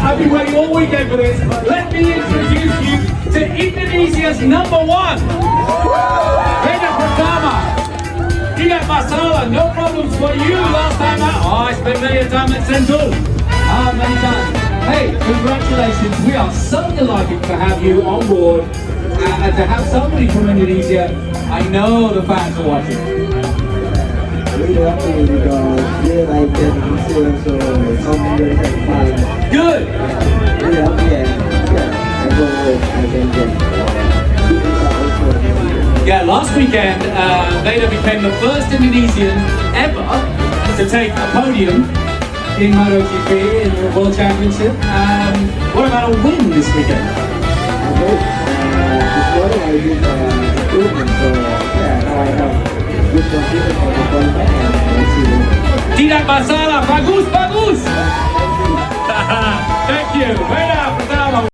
I've been waiting all weekend for this. Let me introduce you to Indonesia's #1. VEDA Pertama. Tidak masalah, no problems for you. Last time out, I spent many a time at Sentul. Many times. Hey, congratulations. We are so delighted to have you on board and to have somebody from Indonesia. I know the fans are watching. Really happy because here I can see also some years and fun. Good. Really happy and yeah, I go I can get Yeah, last weekend, VEDA became the first Indonesian ever to take a podium in MotoGP in the World Championship. What about a win this weekend? this morning I did improvement, so yeah, now I have good confidence for the qualifying and let's see. Tidak masalah, bagus, bagus. Thank you, VEDA.